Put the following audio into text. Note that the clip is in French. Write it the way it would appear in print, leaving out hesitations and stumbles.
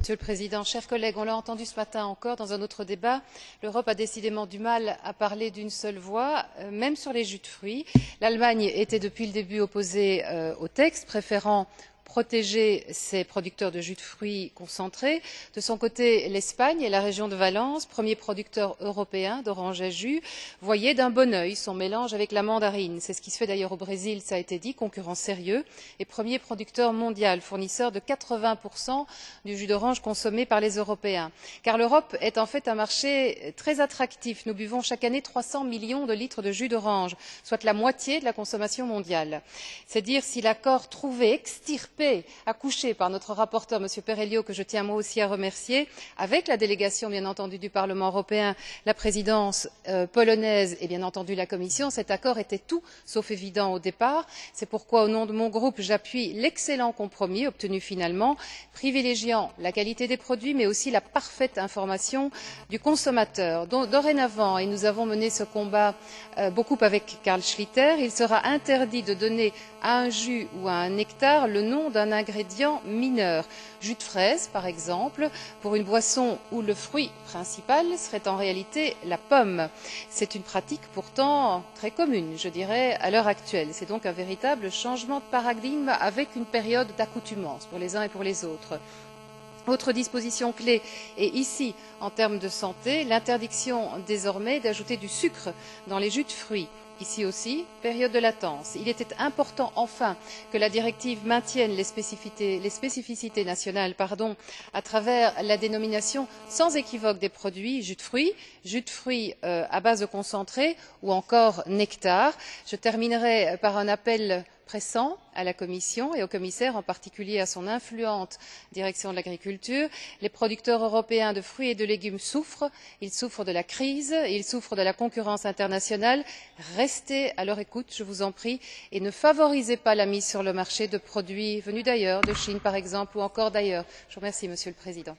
Monsieur le Président, chers collègues, on l'a entendu ce matin encore dans un autre débat, l'Europe a décidément du mal à parler d'une seule voix, même sur les jus de fruits. L'Allemagne était depuis le début opposée au texte, préférant protéger ses producteurs de jus de fruits concentrés. De son côté, l'Espagne et la région de Valence, premier producteur européen d'oranges à jus, voyaient d'un bon œil son mélange avec la mandarine. C'est ce qui se fait d'ailleurs au Brésil, ça a été dit, concurrent sérieux et premier producteur mondial, fournisseur de 80% du jus d'orange consommé par les Européens. Car l'Europe est en fait un marché très attractif. Nous buvons chaque année 300 millions de litres de jus d'orange, soit la moitié de la consommation mondiale. C'est dire si l'accord trouvé, extirpé, accouché par notre rapporteur, M. Perello, que je tiens moi aussi à remercier, avec la délégation bien entendu du Parlement européen, la présidence polonaise et bien entendu la Commission, cet accord était tout sauf évident au départ. C'est pourquoi, au nom de mon groupe, j'appuie l'excellent compromis obtenu finalement, privilégiant la qualité des produits mais aussi la parfaite information du consommateur. Dorénavant, et nous avons mené ce combat beaucoup avec Carl Schlyter, il sera interdit de donner à un jus ou à un nectar le nom d'un ingrédient mineur. Jus de fraise, par exemple, pour une boisson où le fruit principal serait en réalité la pomme. C'est une pratique pourtant très commune, je dirais, à l'heure actuelle. C'est donc un véritable changement de paradigme avec une période d'accoutumance pour les uns et pour les autres. Autre disposition clé est ici, en termes de santé, l'interdiction désormais d'ajouter du sucre dans les jus de fruits. Ici aussi, période de latence. Il était important enfin que la directive maintienne les spécificités nationales à travers la dénomination sans équivoque des produits jus de fruits à base de concentré ou encore nectar. Je terminerai par un appel pressant à la Commission et au commissaire, en particulier à son influente direction de l'agriculture. Les producteurs européens de fruits et de légumes souffrent. Ils souffrent de la crise, ils souffrent de la concurrence internationale. Restez à leur écoute, je vous en prie, et ne favorisez pas la mise sur le marché de produits venus d'ailleurs, de Chine par exemple, ou encore d'ailleurs. Je vous remercie, Monsieur le Président.